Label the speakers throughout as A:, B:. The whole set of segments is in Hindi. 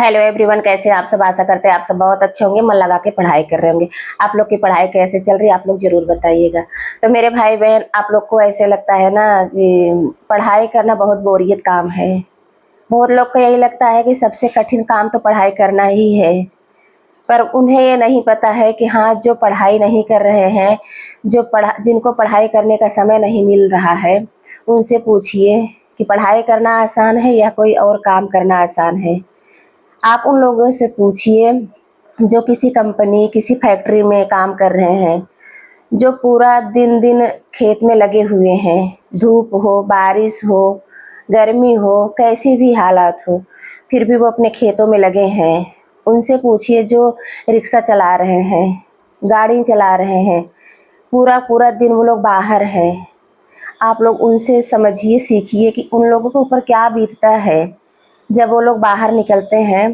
A: हेलो एवरीवन, कैसे आप सब। आशा करते हैं आप सब बहुत अच्छे होंगे, मन लगा के पढ़ाई कर रहे होंगे। आप लोग की पढ़ाई कैसे चल रही है आप लोग जरूर बताइएगा। तो मेरे भाई बहन, आप लोग को ऐसे लगता है ना कि पढ़ाई करना बहुत बोरियत काम है। बहुत लोग को यही लगता है कि सबसे कठिन काम तो पढ़ाई करना ही है। पर उन्हें ये नहीं पता है कि हाँ, जो पढ़ाई नहीं कर रहे हैं, जिनको पढ़ाई करने का समय नहीं मिल रहा है, उनसे पूछिए कि पढ़ाई करना आसान है या कोई और काम करना आसान है। आप उन लोगों से पूछिए जो किसी कंपनी, किसी फैक्ट्री में काम कर रहे हैं, जो पूरा दिन दिन खेत में लगे हुए हैं, धूप हो, बारिश हो, गर्मी हो, कैसी भी हालात हो, फिर भी वो अपने खेतों में लगे हैं। उनसे पूछिए जो रिक्शा चला रहे हैं, गाड़ी चला रहे हैं, पूरा पूरा दिन वो लोग बाहर हैं। आप लोग उनसे समझिए, सीखिए कि उन लोगों के ऊपर क्या बीतता है जब वो लोग बाहर निकलते हैं।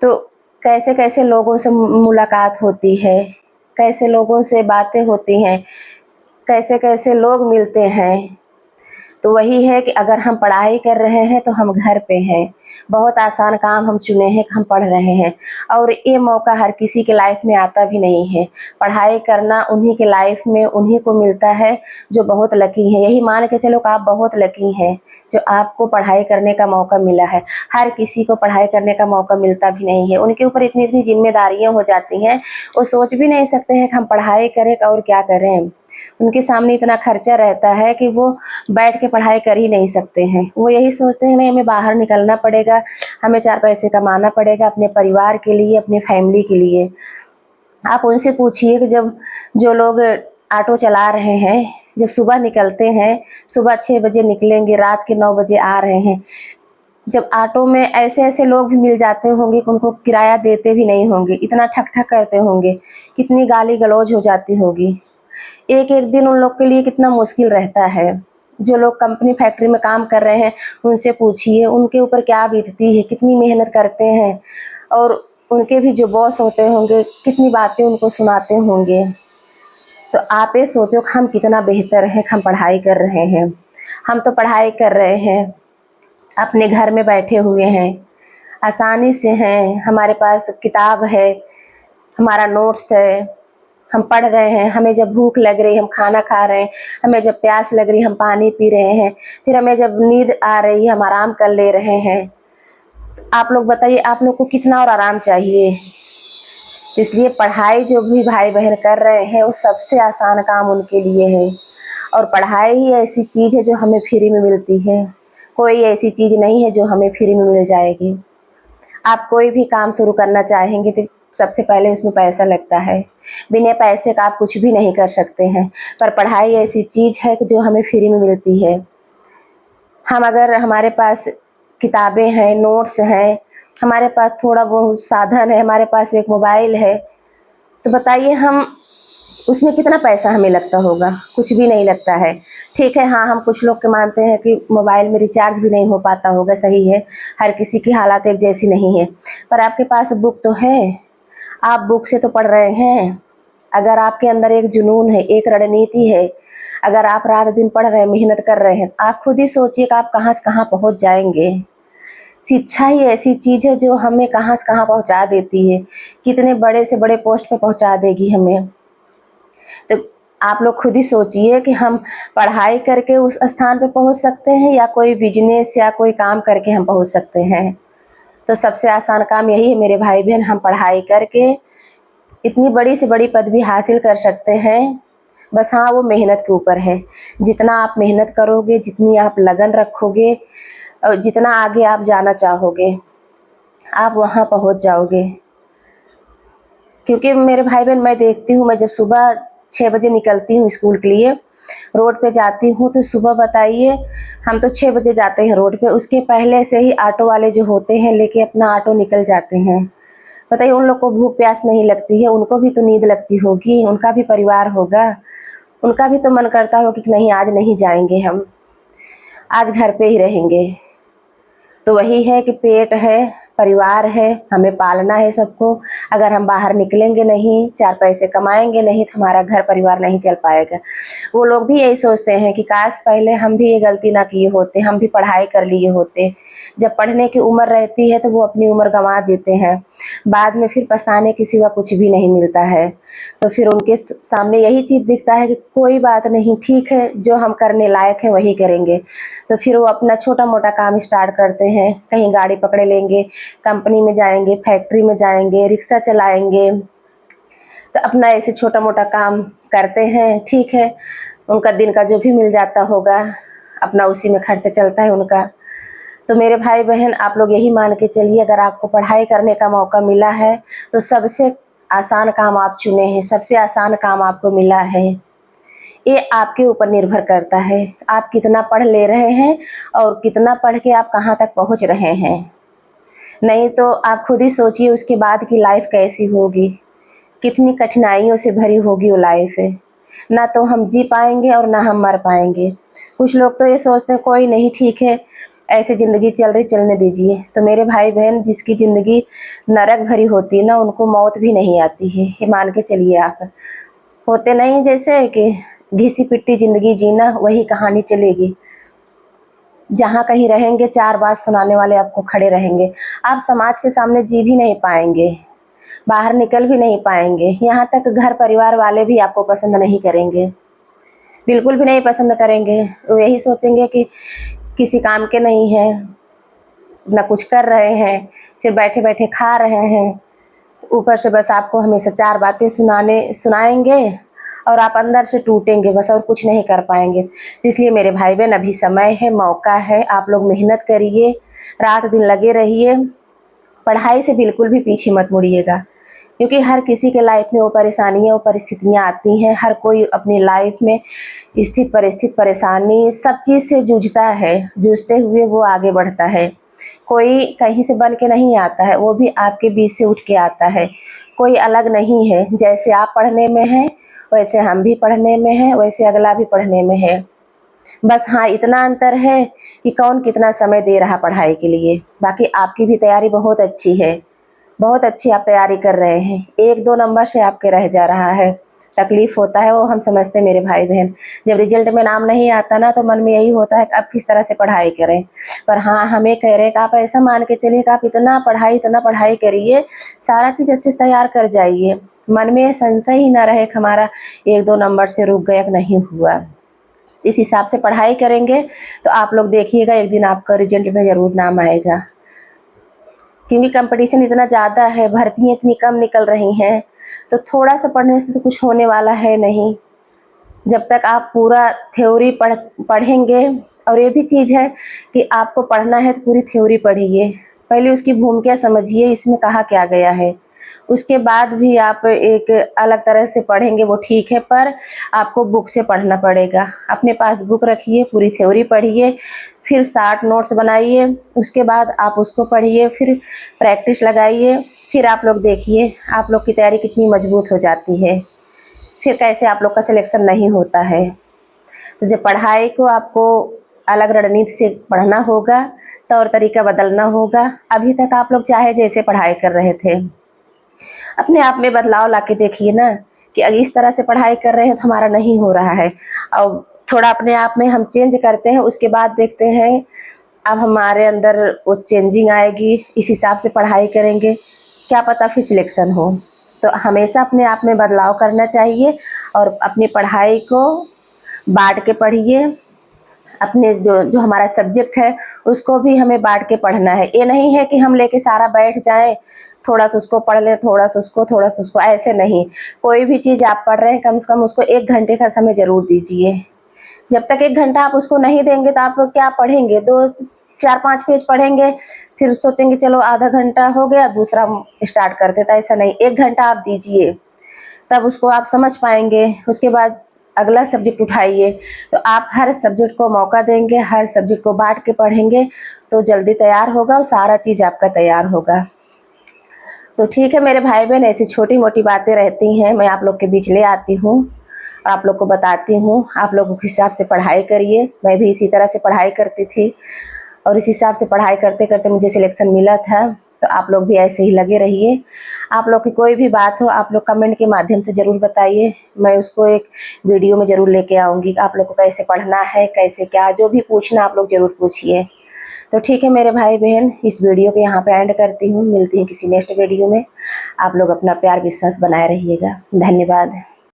A: तो कैसे कैसे लोगों से मुलाकात होती है, कैसे लोगों से बातें होती हैं, कैसे कैसे लोग मिलते हैं। तो वही है कि अगर हम पढ़ाई कर रहे हैं तो हम घर पे हैं। बहुत आसान काम हम चुने हैं कि हम पढ़ रहे हैं, और ये मौका हर किसी के लाइफ में आता भी नहीं है। पढ़ाई करना उन्हीं के लाइफ में उन्हीं को मिलता है जो बहुत लकी है। यही मान के चलो कि आप बहुत लकी हैं जो आपको पढ़ाई करने का मौका मिला है। हर किसी को पढ़ाई करने का मौका मिलता भी नहीं है। उनके ऊपर इतनी इतनी जिम्मेदारियां हो जाती हैं, वो सोच भी नहीं सकते हैं कि हम पढ़ाई करें और क्या करें। उनके सामने इतना खर्चा रहता है कि वो बैठ के पढ़ाई कर ही नहीं सकते हैं। वो यही सोचते हैं नहीं, हमें बाहर निकलना पड़ेगा, हमें 4 पैसे कमाना पड़ेगा अपने परिवार के लिए, अपने फैमिली के लिए। आप उनसे पूछिए कि जब जो लोग ऑटो चला रहे हैं, जब सुबह निकलते हैं, सुबह 6 बजे निकलेंगे, रात के 9 बजे आ रहे हैं, जब ऑटो में ऐसे ऐसे लोग भी मिल जाते होंगे कि उनको किराया देते भी नहीं होंगे, इतना ठक ठक करते होंगे, कितनी गाली गलौज हो जाती होगी। एक एक दिन उन लोग के लिए कितना मुश्किल रहता है। जो लोग कंपनी फैक्ट्री में काम कर रहे हैं, उनसे पूछिए उनके ऊपर क्या बीतती है, कितनी मेहनत करते हैं, और उनके भी जो बॉस होते होंगे कितनी बातें उनको सुनाते होंगे। तो आप ये सोचो कि हम कितना बेहतर है, हम पढ़ाई कर रहे हैं। हम तो पढ़ाई कर रहे हैं, अपने घर में बैठे हुए हैं, आसानी से हैं, हमारे पास किताब है, हमारा नोट्स है, हम पढ़ रहे हैं। हमें जब भूख लग रही हम खाना खा रहे हैं, हमें जब प्यास लग रही हम पानी पी रहे हैं, फिर हमें जब नींद आ रही है हम आराम कर ले रहे हैं। आप लोग बताइए, आप लोग को कितना और आराम चाहिए। इसलिए पढ़ाई जो भी भाई बहन कर रहे हैं वो सबसे आसान काम उनके लिए है। और पढ़ाई ही ऐसी चीज़ है जो हमें फ्री में मिलती है। कोई ऐसी चीज़ नहीं है जो हमें फ्री में मिल जाएगी। आप कोई भी काम शुरू करना चाहेंगे तो सबसे पहले उसमें पैसा लगता है। बिना पैसे का आप कुछ भी नहीं कर सकते हैं। पर पढ़ाई ऐसी चीज़ है कि जो हमें फ्री में मिलती है। हम अगर हमारे पास किताबें हैं, नोट्स हैं, हमारे पास थोड़ा बहुत साधन है, हमारे पास एक मोबाइल है, तो बताइए हम उसमें कितना पैसा हमें लगता होगा। कुछ भी नहीं लगता है। ठीक है, हाँ, हम कुछ लोग के मानते हैं कि मोबाइल में रिचार्ज भी नहीं हो पाता होगा, सही है, हर किसी की हालात एक जैसी नहीं है। पर आपके पास बुक तो है, आप बुक से तो पढ़ रहे हैं। अगर आपके अंदर एक जुनून है, एक रणनीति है, अगर आप रात दिन पढ़ रहे हैं, मेहनत कर रहे हैं, आप खुद ही सोचिए कि आप कहाँ से कहाँ पहुँच जाएंगे। शिक्षा ही ऐसी चीज़ है जो हमें कहाँ से कहाँ पहुँचा देती है, कितने बड़े से बड़े पोस्ट पे पहुँचा देगी हमें। तो आप लोग खुद ही सोचिए कि हम पढ़ाई करके उस स्थान पे पहुंच सकते हैं या कोई बिजनेस या कोई काम करके हम पहुंच सकते हैं। तो सबसे आसान काम यही है मेरे भाई बहन, हम पढ़ाई करके इतनी बड़ी से बड़ी पदवी हासिल कर सकते हैं। बस हाँ, वो मेहनत के ऊपर है। जितना आप मेहनत करोगे, जितनी आप लगन रखोगे, और जितना आगे आप जाना चाहोगे, आप वहाँ पहुँच जाओगे। क्योंकि मेरे भाई बहन, मैं देखती हूँ, मैं जब सुबह 6 बजे निकलती हूँ स्कूल के लिए, रोड पे जाती हूँ, तो सुबह बताइए, हम तो 6 बजे जाते हैं रोड पे, उसके पहले से ही ऑटो वाले जो होते हैं लेके अपना ऑटो निकल जाते हैं। बताइए उन लोग को भूख प्यास नहीं लगती है, उनको भी तो नींद लगती होगी, उनका भी परिवार होगा, उनका भी तो मन करता होगा कि नहीं, आज नहीं जाएंगे, हम आज घर पे ही रहेंगे। तो वही है कि पेट है, परिवार है, हमें पालना है सबको। अगर हम बाहर निकलेंगे नहीं, 4 पैसे कमाएंगे नहीं, तो हमारा घर परिवार नहीं चल पाएगा। वो लोग भी यही सोचते हैं कि काश पहले हम भी ये गलती ना किए होते, हम भी पढ़ाई कर लिए होते, जब पढ़ने की उम्र रहती है तो वो अपनी उम्र गंवा देते हैं, बाद में फिर पछताने के सिवा कुछ भी नहीं मिलता है। तो फिर उनके सामने यही चीज़ दिखता है कि कोई बात नहीं, ठीक है, जो हम करने लायक हैं वही करेंगे। तो फिर वो अपना छोटा मोटा काम स्टार्ट करते हैं, कहीं गाड़ी पकड़े लेंगे, कंपनी में जाएंगे, फैक्ट्री में जाएंगे, रिक्शा चलाएंगे, तो अपना ऐसे छोटा मोटा काम करते हैं। ठीक है, उनका दिन का जो भी मिल जाता होगा अपना उसी में खर्चा चलता है उनका। तो मेरे भाई बहन, आप लोग यही मान के चलिए, अगर आपको पढ़ाई करने का मौका मिला है तो सबसे आसान काम आप चुने हैं, सबसे आसान काम आपको मिला है। ये आपके ऊपर निर्भर करता है, आप कितना पढ़ ले रहे हैं और कितना पढ़ के आप कहाँ तक पहुँच रहे हैं। नहीं तो आप खुद ही सोचिए उसके बाद की लाइफ कैसी होगी, कितनी कठिनाइयों से भरी होगी वो लाइफ है। ना तो हम जी पाएंगे और ना हम मर पाएंगे। कुछ लोग तो ये सोचते हैं कोई नहीं, ठीक है, ऐसे ज़िंदगी चल रही, चलने दीजिए। तो मेरे भाई बहन, जिसकी ज़िंदगी नरक भरी होती है ना, उनको मौत भी नहीं आती है, ये मान के चलिए आप। होते नहीं जैसे कि घिसी पिट्टी ज़िंदगी जीना, वही कहानी चलेगी। जहाँ कहीं रहेंगे 4 बात सुनाने वाले आपको खड़े रहेंगे। आप समाज के सामने जी भी नहीं पाएंगे, बाहर निकल भी नहीं पाएंगे, यहाँ तक घर परिवार वाले भी आपको पसंद नहीं करेंगे, बिल्कुल भी नहीं पसंद करेंगे। वो यही सोचेंगे कि किसी काम के नहीं हैं, ना कुछ कर रहे हैं, सिर्फ बैठे बैठे खा रहे हैं, ऊपर से बस आपको हमेशा 4 बातें सुनाएंगे और आप अंदर से टूटेंगे बस, और कुछ नहीं कर पाएंगे। इसलिए मेरे भाई बहन, अभी समय है, मौका है, आप लोग मेहनत करिए, रात दिन लगे रहिए, पढ़ाई से बिल्कुल भी पीछे मत मुड़िएगा। क्योंकि हर किसी के लाइफ में वो परेशानियाँ, वो परिस्थितियाँ आती हैं। हर कोई अपनी लाइफ में स्थित परिस्थिति, परेशानी, सब चीज़ से जूझता है, जूझते हुए वो आगे बढ़ता है। कोई कहीं से बन के नहीं आता है, वो भी आपके बीच से उठ के आता है। कोई अलग नहीं है, जैसे आप पढ़ने में हैं वैसे हम भी पढ़ने में हैं, वैसे अगला भी पढ़ने में है। बस हाँ, इतना अंतर है कि कौन कितना समय दे रहा पढ़ाई के लिए। बाकी आपकी भी तैयारी बहुत अच्छी है, बहुत अच्छी आप तैयारी कर रहे हैं, 1-2 नंबर से आपके रह जा रहा है। तकलीफ़ होता है, वो हम समझते हैं मेरे भाई बहन। जब रिजल्ट में नाम नहीं आता ना, तो मन में यही होता है कि अब किस तरह से पढ़ाई करें। पर हाँ, हम ये कह रहे हैं कि आप ऐसा मान के चलिए कि आप इतना पढ़ाई करिए, सारा चीज़ अच्छे से तैयार कर जाइए। मन में संशय ही ना रहे कि हमारा 1-2 नंबर से रुक गया कि नहीं हुआ। इस हिसाब से पढ़ाई करेंगे तो आप लोग देखिएगा, एक दिन आपका रिजल्ट में ज़रूर नाम आएगा। क्योंकि कंपटीशन इतना ज़्यादा है, भर्तियाँ इतनी कम निकल रही हैं, तो थोड़ा सा पढ़ने से तो कुछ होने वाला है नहीं। जब तक आप पूरा थ्योरी पढ़ेंगे, और ये भी चीज़ है कि आपको पढ़ना है तो पूरी थ्योरी पढ़िए, पहले उसकी भूमिका समझिए, इसमें कहा क्या गया है। उसके बाद भी आप एक अलग तरह से पढ़ेंगे वो ठीक है, पर आपको बुक से पढ़ना पड़ेगा। अपने पास बुक रखिए, पूरी थ्योरी पढ़िए, फिर 60 नोट्स बनाइए, उसके बाद आप उसको पढ़िए, फिर प्रैक्टिस लगाइए, फिर आप लोग देखिए आप लोग की तैयारी कितनी मजबूत हो जाती है, फिर कैसे आप लोग का सिलेक्शन नहीं होता है। तो जब पढ़ाई को आपको अलग रणनीति से पढ़ना होगा, तौर तरीका बदलना होगा। अभी तक आप लोग चाहे जैसे पढ़ाई कर रहे थे, अपने आप में बदलाव लाके देखिए ना, कि अगर इस तरह से पढ़ाई कर रहे हैं तो हमारा नहीं हो रहा है, और थोड़ा अपने आप में हम चेंज करते हैं, उसके बाद देखते हैं अब हमारे अंदर वो चेंजिंग आएगी, इस हिसाब से पढ़ाई करेंगे, क्या पता फिर सिलेक्शन हो। तो हमेशा अपने आप में बदलाव करना चाहिए, और अपनी पढ़ाई को बांट के पढ़िए। अपने जो जो हमारा सब्जेक्ट है उसको भी हमें बांट के पढ़ना है। ये नहीं है कि हम लेके सारा बैठ जाएं, थोड़ा सा उसको पढ़ लें, थोड़ा सा उसको, ऐसे नहीं। कोई भी चीज़ आप पढ़ रहे हैं, कम से कम उसको 1 घंटे का समय ज़रूर दीजिए। जब तक 1 घंटा आप उसको नहीं देंगे तो आप क्या पढ़ेंगे, 2-4-5 पेज पढ़ेंगे, फिर सोचेंगे चलो आधा घंटा हो गया, दूसरा स्टार्ट कर देता। ऐसा नहीं, 1 घंटा आप दीजिए, तब उसको आप समझ पाएंगे। उसके बाद अगला सब्जेक्ट उठाइए। तो आप हर सब्जेक्ट को मौका देंगे, हर सब्जेक्ट को बांट के पढ़ेंगे, तो जल्दी तैयार होगा और सारा चीज़ आपका तैयार होगा। तो ठीक है मेरे भाई बहन, ऐसी छोटी मोटी बातें रहती हैं, मैं आप लोग के बीच ले आती हूँ, आप लोग को बताती हूँ। आप लोग उस हिसाब से पढ़ाई करिए। मैं भी इसी तरह से पढ़ाई करती थी, और इस हिसाब से पढ़ाई करते करते मुझे सिलेक्शन मिला था। तो आप लोग भी ऐसे ही लगे रहिए। आप लोग की कोई भी बात हो, आप लोग कमेंट के माध्यम से ज़रूर बताइए, मैं उसको एक वीडियो में ज़रूर लेके आऊँगी। आप लोग को कैसे पढ़ना है, कैसे क्या, जो भी पूछना आप लोग ज़रूर पूछिए। तो ठीक है मेरे भाई बहन, इस वीडियो को यहाँ पे एंड करती हूँ। मिलती हूँ किसी नेक्स्ट वीडियो में। आप लोग अपना प्यार विश्वास बनाए रहिएगा। धन्यवाद।